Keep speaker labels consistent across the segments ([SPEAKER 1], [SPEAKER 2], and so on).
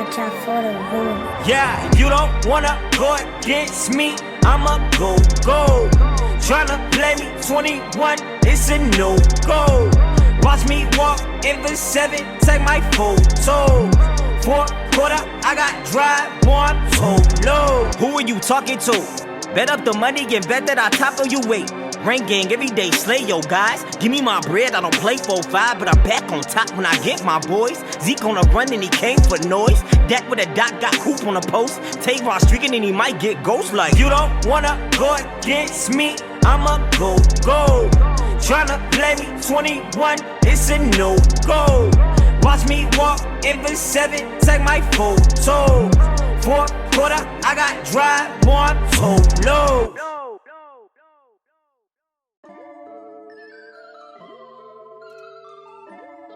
[SPEAKER 1] watch out for the room.
[SPEAKER 2] Yeah, you don't wanna go against me, I'ma go. Tryna play me 21, it's a no-go. Watch me walk in the 7, take my photo. Fourth quarter, I got drive, boy, I'm solo. Who are you talking to? Bet up the money and bet that I top of you, wait. Rain gang every day, slay yo guys. Give me my bread, I don't play 4-5, but I'm back on top when I get my boys. Zeke on a run and he came for noise. Dak with a dot, got hoop on the post. Tavon streaking and he might get ghost like. You don't wanna go against me, I'ma go. Tryna play me 21, it's a no-go. Watch me walk in the 7, take my photo. Fourth quarter, I got drive, boy, I'm solo.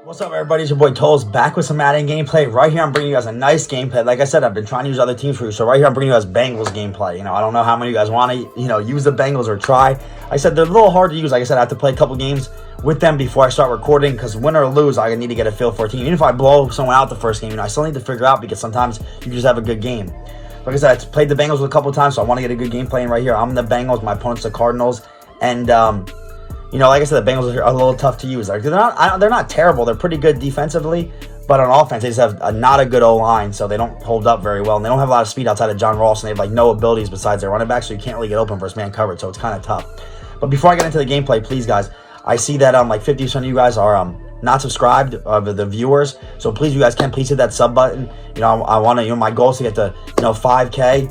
[SPEAKER 3] What's up, everybody? It's your boy Tolls back with some Madden gameplay. Right here, I'm bringing you guys a nice gameplay. Like I said, I've been trying to use other teams for you. So right here, I'm bringing you guys Bengals gameplay. I don't know how many of you guys want to, use the Bengals or try. I said they're a little hard to use. Like I said, I have to play a couple games with them before I start recording because win or lose, I need to get a feel for a team. Even if I blow someone out the first game, I still need to figure out because sometimes you can just have a good game. Like I said, I played the Bengals a couple of times, so I want to get a good game playing right here. I'm the Bengals. My opponent's the Cardinals. And, like I said, the Bengals are a little tough to use. Like, they're not terrible. They're pretty good defensively, but on offense, they just have not a good O-line, so they don't hold up very well. And they don't have a lot of speed outside of John Ross, and they have no abilities besides their running back, so you can't really get open versus man coverage, so it's kind of tough. But before I get into the gameplay, please, guys, I see that like 50% of you guys are not subscribed, the viewers. So please, you guys can please hit that sub button. I want to, my goal is to get to 5K.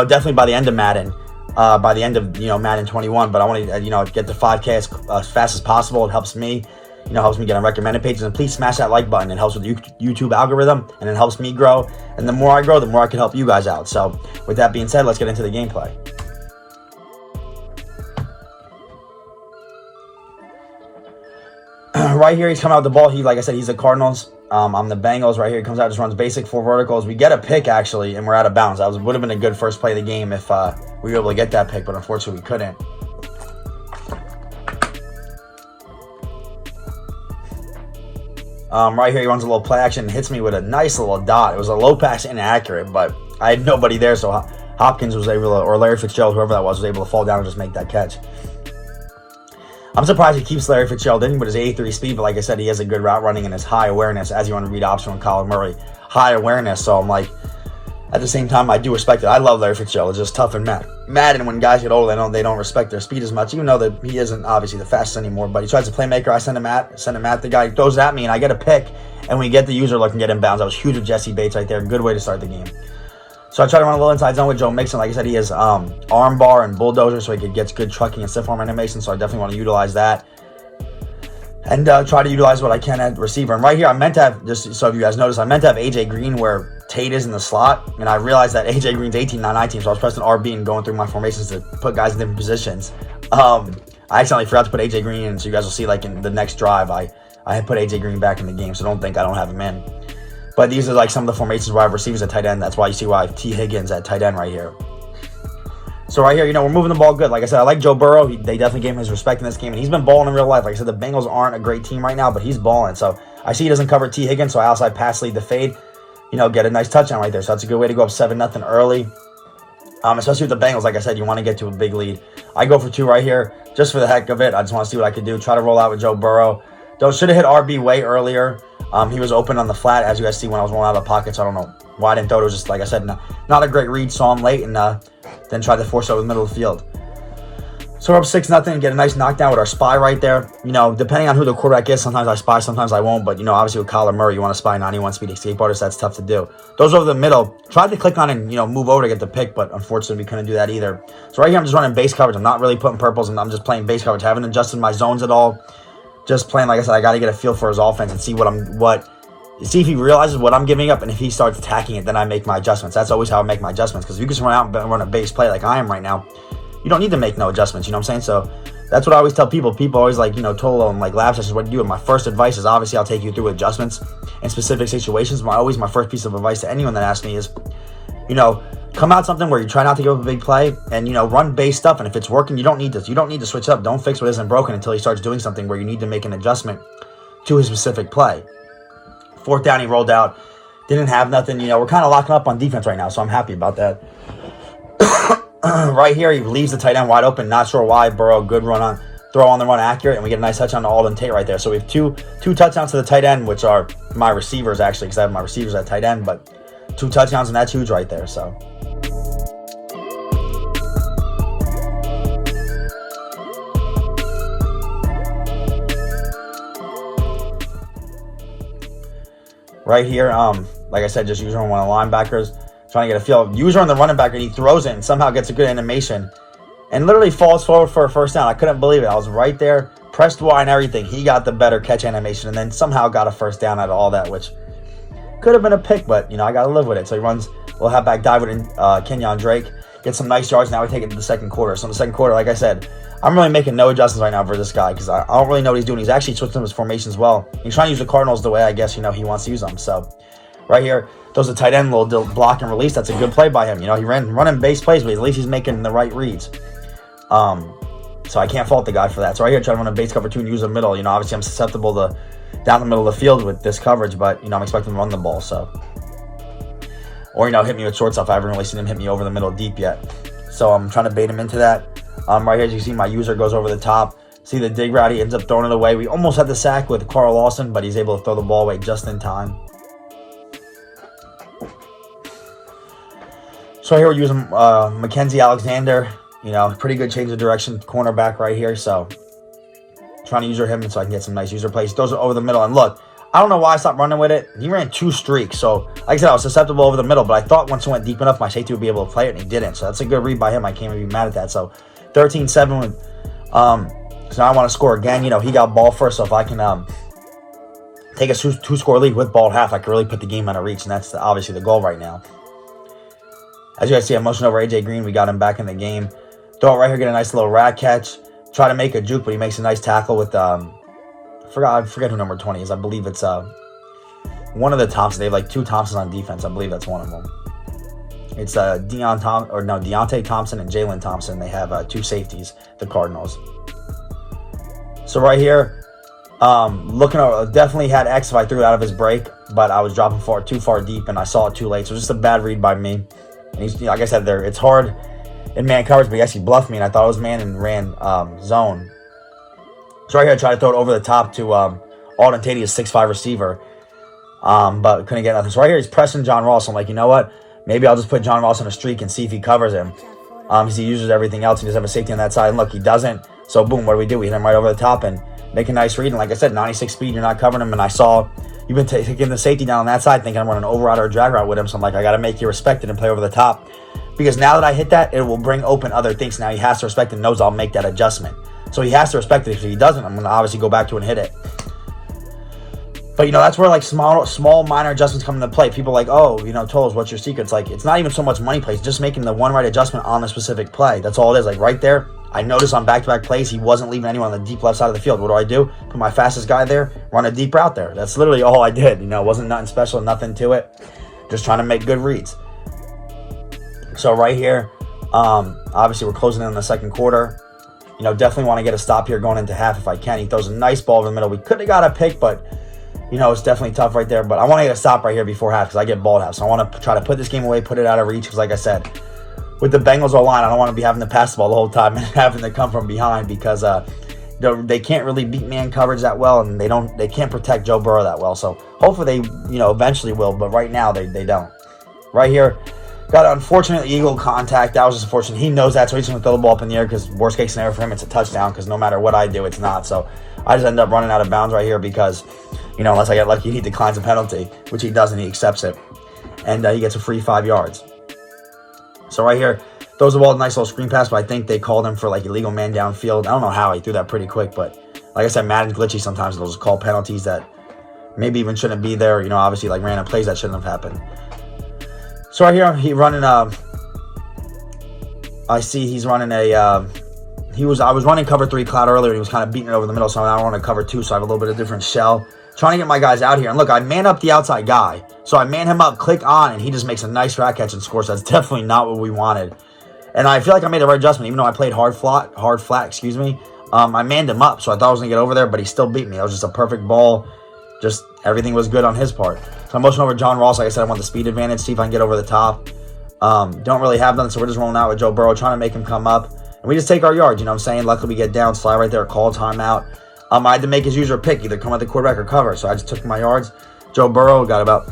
[SPEAKER 3] Definitely by the end of Madden. By the end of Madden 21, but I want to get to 5K as fast as possible. It helps me, helps me get on recommended pages. And please smash that like button. It helps with the YouTube algorithm, and it helps me grow. And the more I grow, the more I can help you guys out. So with that being said, let's get into the gameplay. Right here, he's coming out with the ball. Like I said, he's the Cardinals. I'm the Bengals. Right here, he comes out, just runs basic 4 verticals. We get a pick, actually, and we're out of bounds. That would have been a good first play of the game if we were able to get that pick, but unfortunately, we couldn't. Right here, he runs a little play action and hits me with a nice little dot. It was a low pass, inaccurate, but I had nobody there, so Hopkins was able to, or Larry Fitzgerald, whoever that was able to fall down and just make that catch. I'm surprised he keeps Larry Fitzgerald in with his 83 speed, but like I said, he has a good route running and his high awareness, as you want to read option from Kyler Murray. High awareness, so I'm like, at the same time, I do respect it. I love Larry Fitzgerald. It's just tough and Madden, when guys get older, they don't respect their speed as much, even though that he isn't obviously the fastest anymore, but he tries to playmaker. I send him at the guy, throws it at me, and I get a pick, and we get the user look and get inbounds. That was huge with Jesse Bates right there. Good way to start the game. So I try to run a little inside zone with Joe Mixon. Like I said, he has arm bar and bulldozer, so he gets good trucking and stiff arm animation, so I definitely want to utilize that. And try to utilize what I can at receiver. And right here, I meant to have, just so you guys notice, I meant to have AJ Green where Tate is in the slot. And I realized that AJ Green's 18, not 19. So I was pressing RB and going through my formations to put guys in different positions. I accidentally forgot to put AJ Green in. So you guys will see, like, in the next drive, I had put AJ Green back in the game. So don't think I don't have him in. But these are, like, some of the formations where I have receivers at tight end. That's why you see why I have T. Higgins at tight end right here. So right here, we're moving the ball good. Like I said, I like Joe Burrow. They definitely gave him his respect in this game, and he's been balling in real life. Like I said, the Bengals aren't a great team right now, but he's balling. So I see he doesn't cover T. Higgins, so I outside pass lead the fade, get a nice touchdown right there. So that's a good way to go up 7-0 early, especially with the Bengals. Like I said, you want to get to a big lead. I go for 2 right here just for the heck of it. I just want to see what I could do. Try to roll out with Joe Burrow. Should have hit RB way earlier. He was open on the flat, as you guys see when I was rolling out of the pocket, so I don't know why I didn't throw it. It was just, like I said, not a great read. Saw him late and then tried to force it over the middle of the field. So we're up 6-0 and get a nice knockdown with our spy right there. Depending on who the quarterback is, sometimes I spy, sometimes I won't. But, obviously with Kyler Murray, you want to spy 91 speed escape artist. That's tough to do. Those over the middle, tried to click on and, move over to get the pick, but unfortunately we couldn't do that either. So right here, I'm just running base coverage. I'm not really putting purples, and I'm just playing base coverage. I haven't adjusted my zones at all. Just playing, like I said, I got to get a feel for his offense and see see if he realizes what I'm giving up, and if he starts attacking it, then I make my adjustments. That's always how I make my adjustments, because if you just run out and run a base play like I am right now, you don't need to make no adjustments, you know what I'm saying? So that's what I always tell people. People always like, Tolo and like lab sessions, what do you do? And my first advice is obviously I'll take you through adjustments in specific situations. My first piece of advice to anyone that asks me is, come out something where you try not to give up a big play and, run base stuff. And if it's working, you don't need to switch up. Don't fix what isn't broken until he starts doing something where you need to make an adjustment to his specific play. 4th down, he rolled out. Didn't have nothing. We're kind of locking up on defense right now, so I'm happy about that. Right here, he leaves the tight end wide open. Not sure why. Burrow, good run on, throw on the run accurate, and we get a nice touchdown to Alden Tate right there. So we have two touchdowns to the tight end, which are my receivers actually, because I have my receivers at tight end, but 2 touchdowns, and that's huge right there. So. Right here, like I said, just using one of the linebackers, trying to get a feel. User on the running back, and he throws it and somehow gets a good animation and literally falls forward for a first down. I couldn't believe it. I was right there, pressed Y and everything. He got the better catch animation and then somehow got a first down out of all that, which could have been a pick, but, I got to live with it. So he runs a little halfback dive with Kenyon Drake, gets some nice yards. Now we take it to the second quarter. So in the second quarter, like I said, I'm really making no adjustments right now for this guy because I don't really know what he's doing. He's actually switching his formations well. He's trying to use the Cardinals the way I guess, he wants to use them. So right here, throws a tight end, little block and release. That's a good play by him. He running base plays, but at least he's making the right reads. So I can't fault the guy for that. So right here, trying to run a base cover 2 and use the middle. Obviously I'm susceptible to down the middle of the field with this coverage, but, I'm expecting to run the ball. So, or, hit me with short stuff. I haven't really seen him hit me over the middle deep yet. So I'm trying to bait him into that. Right here, as you see, my user goes over the top. See the dig route, he ends up throwing it away. We almost had the sack with Carl Lawson, but he's able to throw the ball away just in time. So here we're using Mackenzie Alexander. Pretty good change of direction, cornerback right here. So trying to user him so I can get some nice user plays. He throws it over the middle, and look, I don't know why I stopped running with it. He ran 2 streaks. So, like I said, I was susceptible over the middle, but I thought once it went deep enough, my safety would be able to play it, and he didn't. So that's a good read by him. I can't even be mad at that. So 13-7. So now I want to score again. He got ball first, so if I can take a 2-score lead with ball at half, I can really put the game out of reach, and that's obviously the goal right now. As you guys see, I'm motioning over AJ Green. We got him back in the game. Throw it right here, get a nice little rat catch. Try to make a juke, but he makes a nice tackle with I forget who number 20 is. I believe it's one of the Thompsons. They have like 2 Thompsons on defense. I believe that's one of them. It's Deontay Thompson and Jalen Thompson. They have 2 safeties, the Cardinals. So right here, looking over, definitely had X if I threw it out of his break, but I was dropping too far deep, and I saw it too late. So just a bad read by me. And he's, like I said, it's hard in man coverage, but yes, he bluffed me, and I thought it was man and ran zone. So right here, I tried to throw it over the top to Alden Tate, a 6'5" receiver, but couldn't get nothing. So right here, he's pressing John Ross. I'm like, you know what? Maybe I'll just put John Ross on a streak and see if he covers him. Because he uses everything else. He doesn't have a safety on that side. And look, he doesn't. So boom, what do? We hit him right over the top and make a nice read. And like I said, 96 speed, you're not covering him. And I saw you've been taking the safety down on that side, thinking I'm running an over route or a drag route with him. So I'm like, I got to make you respect it and play over the top. Because now that I hit that, it will bring open other things. Now he has to respect and knows I'll make that adjustment. So he has to respect it. If he doesn't, I'm going to obviously go back to it and hit it. But, that's where, like, small minor adjustments come into play. People are like, oh, Toles, what's your secret? It's like, it's not even so much money plays, just making the one right adjustment on the specific play. That's all it is. Like, right there, I noticed on back-to-back plays, he wasn't leaving anyone on the deep left side of the field. What do? Put my fastest guy there, run a deep route there. That's literally all I did. It wasn't nothing special, nothing to it. Just trying to make good reads. So right here, obviously we're closing in the second quarter. Definitely want to get a stop here going into half if I can. He throws a nice ball over the middle. We could have got a pick, but, it's definitely tough right there. But I want to get a stop right here before half because I get balled half. So I want to try to put this game away, put it out of reach because, like I said, with the Bengals O-line, I don't want to be having to pass the ball the whole time and having to come from behind because they can't really beat man coverage that well, and they can't protect Joe Burrow that well. So hopefully they, eventually will, but right now they don't. Right here, got an unfortunate Eagle contact. That was just unfortunate. He knows that, so he's going to throw the ball up in the air because worst case scenario for him, it's a touchdown because no matter what I do, it's not. So I just end up running out of bounds right here because, unless I get lucky, he declines a penalty, which he doesn't. He accepts it, and he gets a free 5 yards. So right here, throws the ball, nice little screen pass, but I think they called him for like illegal man downfield. I don't know how he threw that pretty quick, but like I said, Madden's glitchy sometimes. They'll just call penalties that maybe even shouldn't be there. Obviously like random plays that shouldn't have happened. So right here, he running I see he's running I was running cover 3 cloud earlier, and he was kind of beating it over the middle, so now I want to cover 2, so I have a little bit of different shell. Trying to get my guys out here. And look, I man up the outside guy. So I man him up, click on, and he just makes a nice rat catch and scores. That's definitely not what we wanted. And I feel like I made the right adjustment, even though I played hard flat, I manned him up, so I thought I was going to get over there, but he still beat me. That was just a perfect ball. just everything was good on his part. So I'm motioning over John Ross. Like I said, I want the speed advantage, see if I can get over the top. Don't really have none, so we're just rolling out with Joe Burrow, trying to make him come up. And we just take our yards, you know what I'm saying? Luckily, we get down, slide right there, call timeout. I had to make his user pick, either come at the quarterback or cover. So I just took my yards. Joe Burrow got about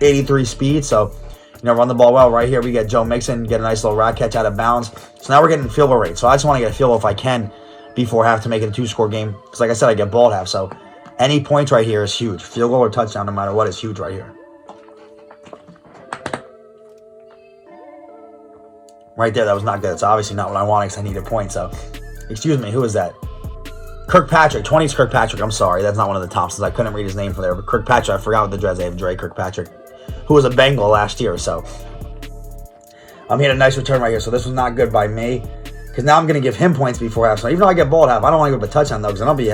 [SPEAKER 3] 83 speed, so, run the ball well. Right here, we get Joe Mixon, get a nice little rat catch out of bounds. So now we're getting field goal rate. So I just want to get a field goal if I can before half to make it a 2-score game. Because like I said, I get ball at half. So any points right here is huge. Field goal or touchdown, no matter what, is huge right here. Right there, that was not good. It's obviously not what I wanted because I needed points. So, excuse me, who is that? Kirkpatrick. 20's Kirkpatrick. I'm sorry, that's not one of the Thompsons. I couldn't read his name from there. But Kirkpatrick, I forgot what the dreads they have. Dre Kirkpatrick, who was a Bengal last year. So, I'm hitting a nice return right here. So this was not good by me. Because now I'm going to give him points before half. So even though I get ball at half, I don't want to give up a touchdown though. Because then I'll be,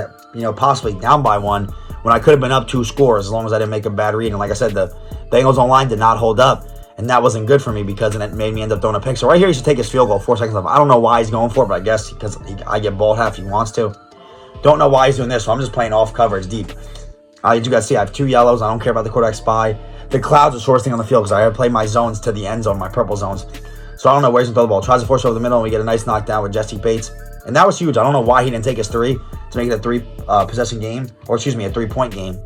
[SPEAKER 3] possibly down by one when I could have been up 2 scores as long as I didn't make a bad read. And like I said, the Bengals online did not hold up. And that wasn't good for me because it made me end up throwing a pick. So right here, he should take his field goal, 4 seconds left. I don't know why he's going for it, but I guess because I get ball at half, he wants to. Don't know why he's doing this, so I'm just playing off coverage deep. As you guys see, I have 2 yellows. I don't care about the quarterback spy. The clouds are the shortest thing on the field because I have to play my zones to the end zone, my purple zones. So I don't know where he's going to throw the ball. Tries to force over the middle, and we get a nice knockdown with Jesse Bates. And that was huge. I don't know why he didn't take his 3 to make it a 3-possession game, or excuse me, a 3-point game.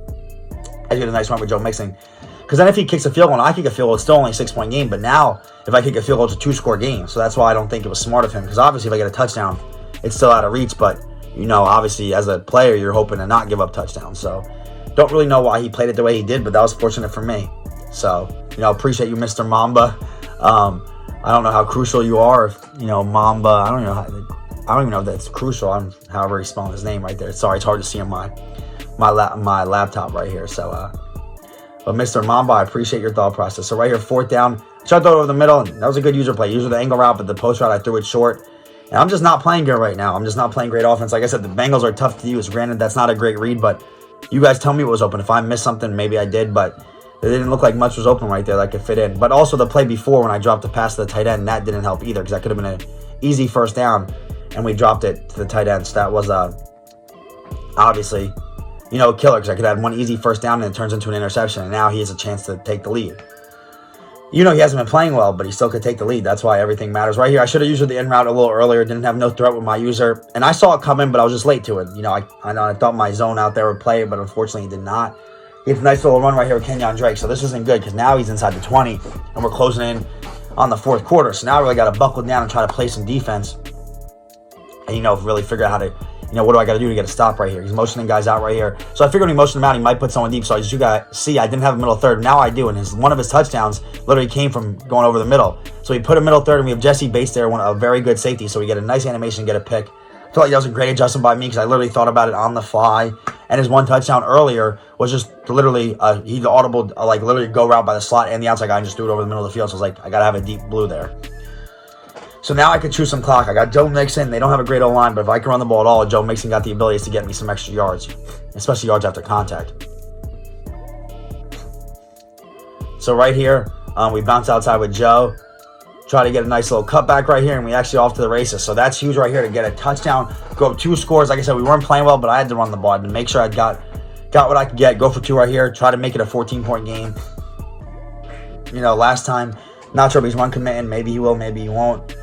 [SPEAKER 3] I did a nice run with Joe Mixon. Because then if he kicks a field goal and I kick a field goal, it's still only a 6-point game. But now, if I kick a field goal, it's a 2-score game. So that's why I don't think it was smart of him. Because obviously, if I get a touchdown, it's still out of reach. But, obviously, as a player, you're hoping to not give up touchdowns. So, don't really know why he played it the way he did. But that was fortunate for me. So, appreciate you, Mr. Mamba. I don't know how crucial you are. If, Mamba, I don't even know if that's crucial. However he's spelling his name right there. Sorry, it's hard to see on my laptop right here. So, but Mr. Mamba, I appreciate your thought process. So right here, 4th down. Tried to throw it over the middle. And that was a good user play. User the angle route, but the post route, I threw it short. And I'm just not playing good right now. I'm just not playing great offense. Like I said, the Bengals are tough to use. Granted, that's not a great read, but you guys tell me what was open. If I missed something, maybe I did, but it didn't look like much was open right there that could fit in. But also the play before when I dropped the pass to the tight end, that didn't help either because that could have been an easy 1st down, and we dropped it to the tight end. So that was obviously killer because I could have had one easy 1st down and it turns into an interception. And now he has a chance to take the lead. He hasn't been playing well, but he still could take the lead. That's why everything matters. Right here, I should have used the in route a little earlier. Didn't have no threat with my user. And I saw it coming, but I was just late to it. I thought my zone out there would play it, but unfortunately he did not. He has a nice little run right here with Kenyon Drake. So this isn't good because now he's inside the 20 and we're closing in on the 4th quarter. So now I really got to buckle down and try to play some defense. And, really figure out how to, what do I got to do to get a stop right here? He's motioning guys out right here. So I figured when he motioned him out, he might put someone deep. So as you guys see, I didn't have a middle third. Now I do. And one of his touchdowns literally came from going over the middle. So he put a middle third, and we have Jesse Bates there, a very good safety. So we get a nice animation, get a pick. I feel like that was a great adjustment by me because I literally thought about it on the fly. And his one touchdown earlier was just literally, he audible, literally go route by the slot and the outside guy and just threw it over the middle of the field. So I was like, I got to have a deep blue there. So now I can choose some clock. I got Joe Mixon. They don't have a great O-line, but if I can run the ball at all, Joe Mixon got the ability to get me some extra yards, especially yards after contact. So right here, we bounce outside with Joe. Try to get a nice little cutback right here, and we actually off to the races. So that's huge right here to get a touchdown, go up 2 scores. Like I said, we weren't playing well, but I had to run the ball. I had to make sure I got what I could get, go for 2 right here, try to make it a 14-point game. Last time, not sure if he's run committing. Maybe he will, maybe he won't.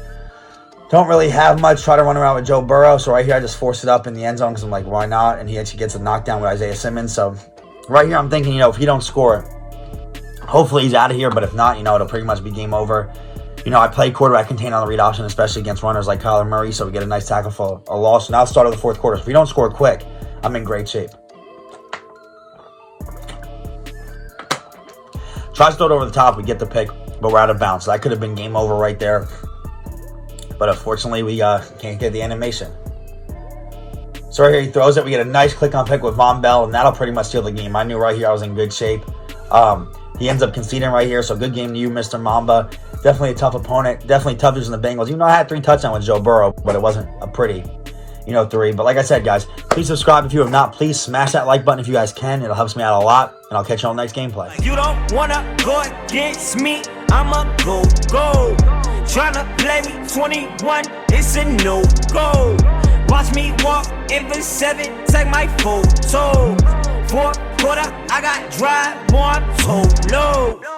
[SPEAKER 3] Don't really have much. Try to run around with Joe Burrow. So right here, I just force it up in the end zone because I'm like, why not? And he actually gets a knockdown with Isaiah Simmons. So right here, I'm thinking, if he don't score, hopefully he's out of here. But if not, it'll pretty much be game over. I play quarterback contain on the read option, especially against runners like Kyler Murray. So we get a nice tackle for a loss. Now start of the 4th quarter. So if we don't score quick, I'm in great shape. Tries to throw it over the top. We get the pick, but we're out of bounds. So that could have been game over right there. But unfortunately, we can't get the animation. So right here, he throws it. We get a nice click on pick with Von Bell, and that'll pretty much steal the game. I knew right here I was in good shape. He ends up conceding right here, so good game to you, Mr. Mamba. Definitely a tough opponent. Definitely tough using the Bengals. I had 3 touchdowns with Joe Burrow, but it wasn't a pretty, 3. But like I said, guys, please subscribe if you have not. Please smash that like button if you guys can. It helps me out a lot, and I'll catch you on the next gameplay.
[SPEAKER 2] You don't wanna go against me, I'ma go. Tryna play me 21, it's a no-go. Watch me walk in the 7, take my photo. Fourth quarter, I got drive, more I'm so low.